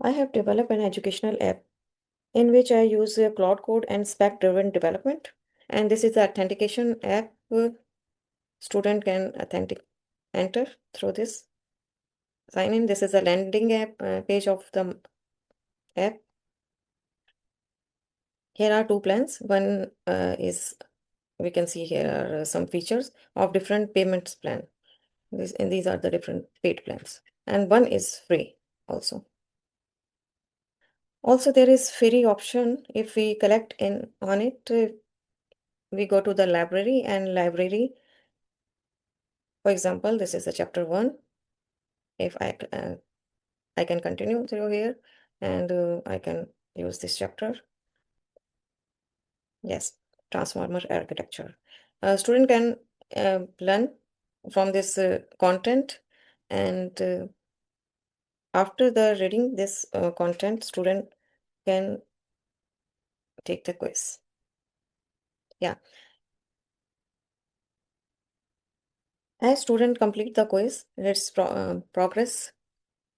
I have developed an educational app in which I use Cloud Code and spec-driven development. And this is the authentication app. Student can enter through this sign in. This is a landing app page of the app. Here are two plans. One is, we can see here are some features of different payments plan. These are the different paid plans. And one is free also. Also, there is free option. If we collect in on it, we go to the library, and library, for example, this is the chapter 1. If I can continue through here, and I can use this chapter. Yes, transformer architecture. A student can learn from this content, and after the reading this content, student can take the quiz. Yeah, as student complete the quiz, its progress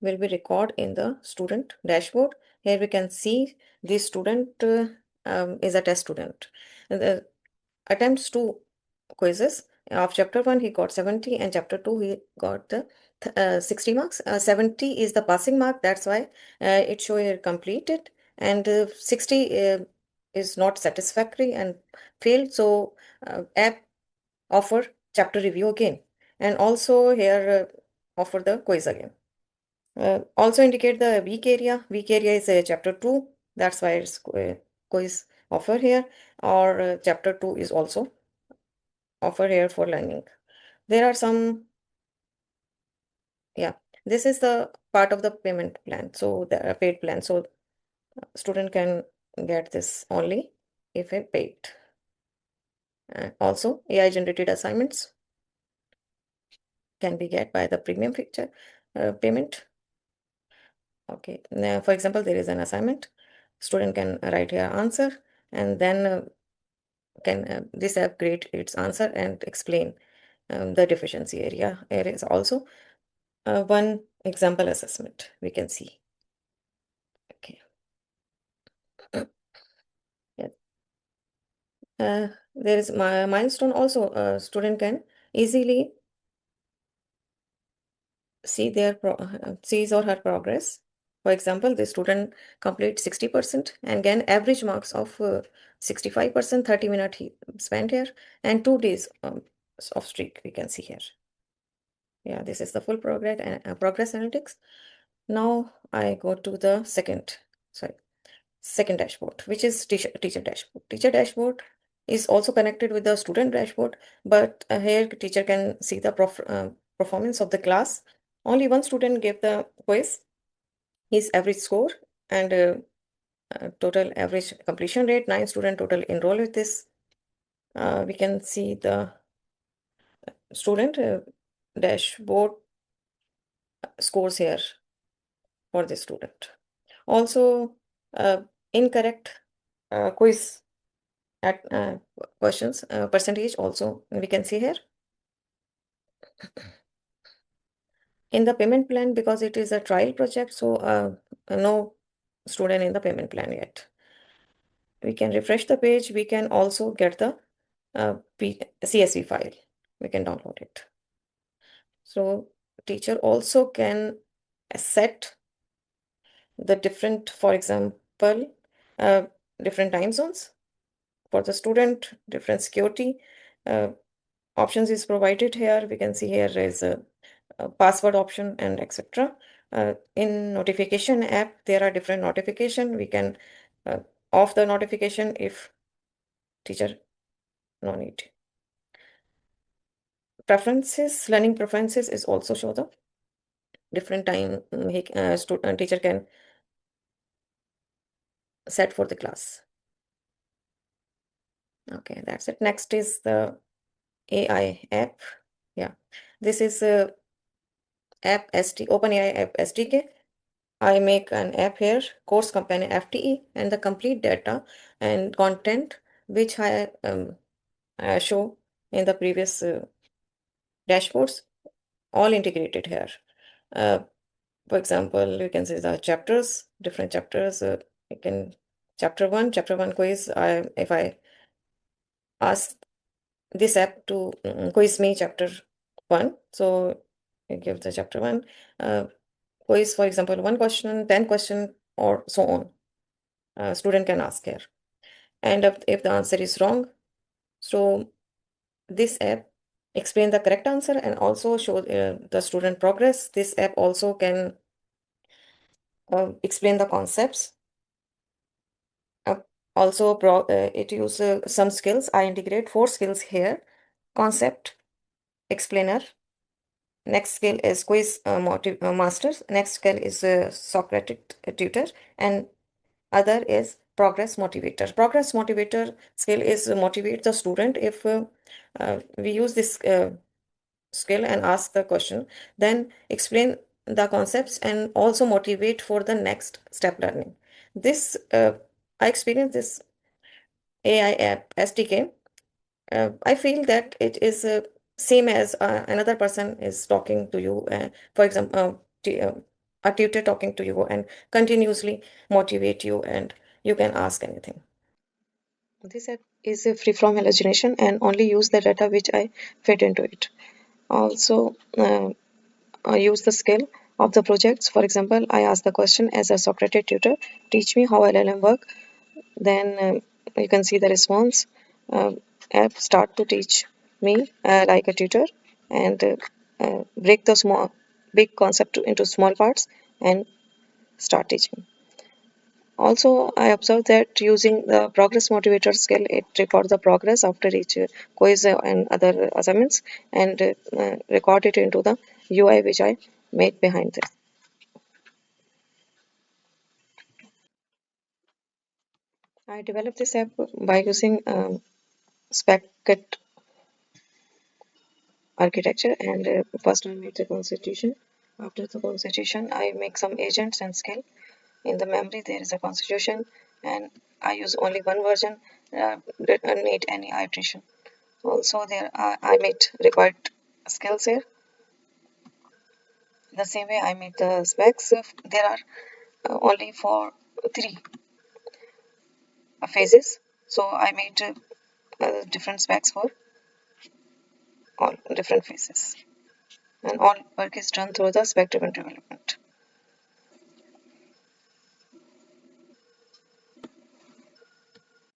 will be recorded in the student dashboard. Here we can see the student is a test student. The attempts two quizzes of chapter 1 he got 70, and chapter 2 he got the 60 marks. 70 is the passing mark, that's why it show here completed, and 60 is not satisfactory and failed, so app offer chapter review again, and also here offer the quiz again. Also indicate the weak area. Weak area is chapter 2, that's why it's quiz offer here, or chapter 2 is also offer here for learning. There are some, yeah, this is the part of the payment plan, so the paid plan, so student can get this only if it paid. Also AI generated assignments can be get by the premium feature payment. Okay, now for example, there is an assignment, student can write here answer, and then can this app create its answer and explain the deficiency area. There is also one example assessment we can see. Okay. Yeah. There is my milestone also. Student can easily see their sees or her progress. For example, the student complete 60% and gain average marks of 65%, 30 minutes he spent here, and 2 days of streak we can see here. Yeah, this is the full progress and progress analytics. Now I go to the second dashboard, which is teacher dashboard. Teacher dashboard is also connected with the student dashboard, but here teacher can see the performance of the class. Only one student gave the quiz, his average score, and total average completion rate. 9 student total enroll with this. We can see the student dashboard scores here for the student. Also, incorrect quiz at questions percentage also we can see here in the payment plan, because it is a trial project, so no student in the payment plan yet. We can refresh the page. We can also get the CSV file. We can download it. So teacher also can set the different, for example, uh, different time zones for the student, different security options is provided here. We can see here is a password option and etc. In notification app, there are different notification. We can off the notification if teacher no need. Preferences, learning preferences is also show the different time teacher can set for the class. Okay, that's it. Next is the AI app. Yeah, this is app OpenAI app SDK. I make an app here, course companion FTE, and the complete data and content which I show in the previous dashboards, all integrated here. Uh, For example, you can see the chapters, different chapters. You can chapter one quiz. If I ask this app to quiz me chapter one, so I give the chapter one quiz. For example, one question, 10 question, or so on. Student can ask here, and if the answer is wrong, so this app explain the correct answer and also show the student progress. This app also can explain the concepts. Uh, Also, it uses some skills. I integrate 4 skills here: concept, explainer. Next skill is quiz masters. Next skill is Socratic tutor, and other is progress motivator. Progress motivator skill is motivate the student. If we use this skill and ask the question, then explain the concepts and also motivate for the next step learning. This I experienced this AI app SDK. I feel that it is same as another person is talking to you. For example, a tutor talking to you and continuously motivate you, and you can ask anything. This app is free from hallucination and only use the data which I fed into it. Also, use the skill of the projects. For example, I ask the question as a Socrates tutor, teach me how LLM work. Then you can see the response. App start to teach me like a tutor and break the small big concept into small parts and start teaching. Also, I observed that using the progress motivator skill, it record the progress after each quiz and other assignments and record it into the UI which I made behind this. I developed this app by using Spacket architecture, and first I made the constitution. After the constitution, I make some agents and scale. In the memory, there is a constitution, and I use only one version. Don't need any iteration. Also, there I made required skills here. The same way I made the specs. There are only for 3 phases, so I made different specs for all different phases, and all work is done through the spec driven development.